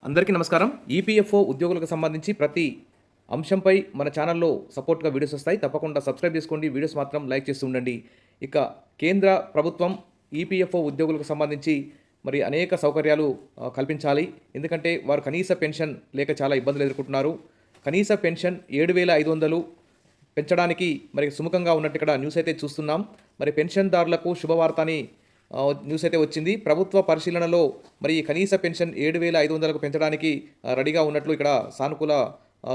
అందరికీ నమస్కారం. ఈపీఎఫ్ఓ ఉద్యోగులకు సంబంధించి ప్రతి అంశంపై మన ఛానల్లో సపోర్ట్గా వీడియోస్ వస్తాయి. తప్పకుండా సబ్స్క్రైబ్ చేసుకోండి. వీడియోస్ మాత్రం లైక్ చేస్తూ ఉండండి. ఇక కేంద్ర ప్రభుత్వం ఈపీఎఫ్ఓ ఉద్యోగులకు సంబంధించి మరి అనేక సౌకర్యాలు కల్పించాలి. ఎందుకంటే వారు కనీస పెన్షన్ లేక చాలా ఇబ్బందులు ఎదుర్కొంటున్నారు. కనీస పెన్షన్ 7,500 పెంచడానికి మరి సుముఖంగా ఉన్నట్టు ఇక్కడ న్యూస్ అయితే చూస్తున్నాం. మరి పెన్షన్దారులకు శుభవార్తని న్యూస్ అయితే వచ్చింది. ప్రభుత్వ పరిశీలనలో మరి కనీస పెన్షన్ 7,500కు పెంచడానికి రెడీగా ఉన్నట్లు ఇక్కడ సానుకూల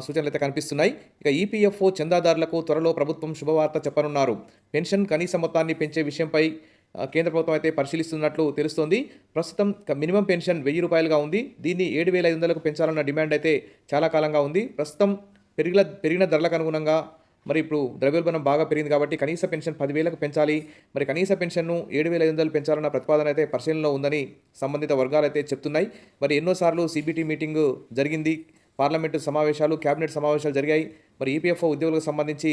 సూచనలు అయితే కనిపిస్తున్నాయి. ఇక ఈపీఎఫ్ఓ చందాదారులకు త్వరలో ప్రభుత్వం శుభవార్త చెప్పనున్నారు. పెన్షన్ కనీస మొత్తాన్ని పెంచే విషయంపై కేంద్ర ప్రభుత్వం అయితే పరిశీలిస్తున్నట్లు తెలుస్తోంది. ప్రస్తుతం మినిమం పెన్షన్ ₹1,000గా ఉంది. దీన్ని 7,500కు పెంచాలన్న డిమాండ్ అయితే చాలా కాలంగా ఉంది. ప్రస్తుతం పెరిగిన ధరలకు అనుగుణంగా మరి ఇప్పుడు ద్రవ్యోల్బణం బాగా పెరిగింది కాబట్టి కనీస పెన్షన్ 10,000కు పెంచాలి. మరి కనీస పెన్షన్ను 7,500 పెంచాలన్న ప్రతిపాదన అయితే పరిశీలనలో ఉందని సంబంధిత వర్గాలు అయితే చెప్తున్నాయి. మరి ఎన్నోసార్లు సిబిటి మీటింగ్ జరిగింది, పార్లమెంటు సమావేశాలు, కేబినెట్ సమావేశాలు జరిగాయి. మరి ఈపీఎఫ్ఓ ఉద్యోగులకు సంబంధించి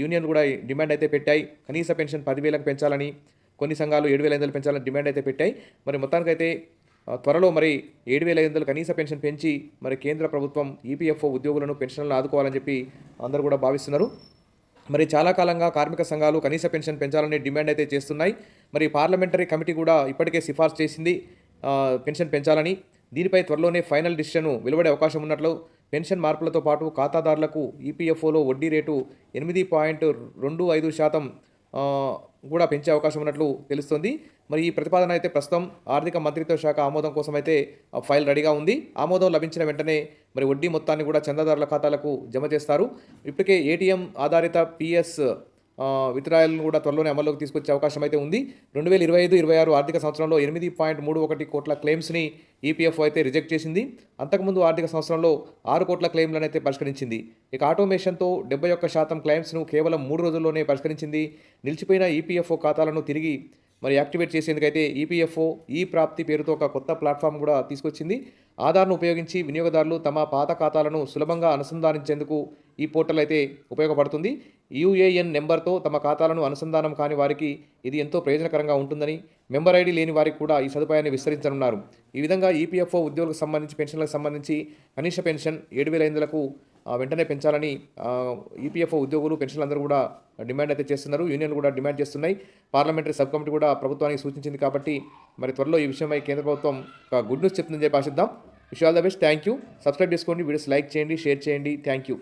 యూనియన్లు కూడా డిమాండ్ అయితే పెట్టాయి. కనీస పెన్షన్ 10,000కు పెంచాలని, కొన్ని సంఘాలు 7,500 పెంచాలని డిమాండ్ అయితే పెట్టాయి. మరి మొత్తానికైతే త్వరలో మరి 7,500 కనీస పెన్షన్ పెంచి మరి కేంద్ర ప్రభుత్వం ఈపీఎఫ్ఓ ఉద్యోగులను పెన్షన్లను ఆదుకోవాలని చెప్పి అందరూ కూడా భావిస్తున్నారు. మరి చాలా కాలంగా కార్మిక సంఘాలు కనీస పెన్షన్ పెంచాలని డిమాండ్ అయితే చేస్తున్నాయి. మరి పార్లమెంటరీ కమిటీ కూడా ఇప్పటికే సిఫార్సు చేసింది పెన్షన్ పెంచాలని. దీనిపై త్వరలోనే ఫైనల్ డిసిషన్ వెలువడే అవకాశం ఉన్నట్లు, పెన్షన్ మార్పులతో పాటు ఖాతాదారులకు ఈపీఎఫ్ఓలో వడ్డీ రేటు 8.25% కూడా పెంచే అవకాశం ఉన్నట్లు తెలుస్తుంది. మరి ఈ ప్రతిపాదన అయితే ప్రస్తుతం ఆర్థిక మంత్రిత్వ శాఖ ఆమోదం కోసం అయితే ఫైల్ రెడీగా ఉంది. ఆమోదం లభించిన వెంటనే మరి వడ్డీ మొత్తాన్ని కూడా చందాదారుల ఖాతాలకు జమ చేస్తారు. ఇప్పటికే ఏటీఎం ఆధారిత పిఎస్ విత్డ్రాయల్ను కూడా త్వరలోనే అమల్లోకి తీసుకొచ్చే అవకాశం అయితే ఉంది. 2025-26 ఆర్థిక సంవత్సరంలో 8.31 కోట్ల క్లెయిమ్స్ని ఈపీఎఫ్ఓ అయితే రిజెక్ట్ చేసింది. అంతకుముందు ఆర్థిక సంవత్సరంలో 6 కోట్ల క్లెయిమ్లను అయితే పరిష్కరించింది. ఇక ఆటోమేషన్తో 71% క్లెయిమ్స్ను కేవలం 3 రోజుల్లోనే పరిష్కరించింది. నిలిచిపోయిన ఈపీఎఫ్ఓ ఖాతాలను తిరిగి మరి యాక్టివేట్ చేసేందుకైతే ఈపీఎఫ్ఓ ఈ ప్రాప్తి పేరుతో ఒక కొత్త ప్లాట్ఫామ్ కూడా తీసుకొచ్చింది. ఆధార్ను ఉపయోగించి వినియోగదారులు తమ పాత ఖాతాలను సులభంగా అనుసంధానించేందుకు ఈ పోర్టల్ అయితే ఉపయోగపడుతుంది. యూఏఎన్ నెంబర్తో తమ ఖాతాలను అనుసంధానం కాని వారికి ఇది ఎంతో ప్రయోజనకరంగా ఉంటుందని, మెంబర్ ఐడి లేని వారికి కూడా ఈ సదుపాయాన్ని విస్తరించనున్నారు. ఈ విధంగా ఈపీఎఫ్ఓ ఉద్యోగులకు సంబంధించి పెన్షన్లకు సంబంధించి కనీస పెన్షన్ 7,500కు వెంటనే పెంచాలని ఈపీఎఫ్ఓ ఉద్యోగులు, పెన్షన్లందరూ కూడా డిమాండ్ అయితే చేస్తున్నారు. యూనియన్లు కూడా డిమాండ్ చేస్తున్నాయి. పార్లమెంటరీ సబ్ కమిటీ కూడా ప్రభుత్వానికి సూచించింది కాబట్టి మరి త్వరలో ఈ విషయమై కేంద్ర ప్రభుత్వం ఒక గుడ్ న్యూస్ చెప్తుందని చెప్పి ఆశిద్దాం. Wish all the best. Thank you. Subscribe చేసుకోండి, వీడియోస్ లైక్ చేయండి, షేర్ చేయండి. Thank you.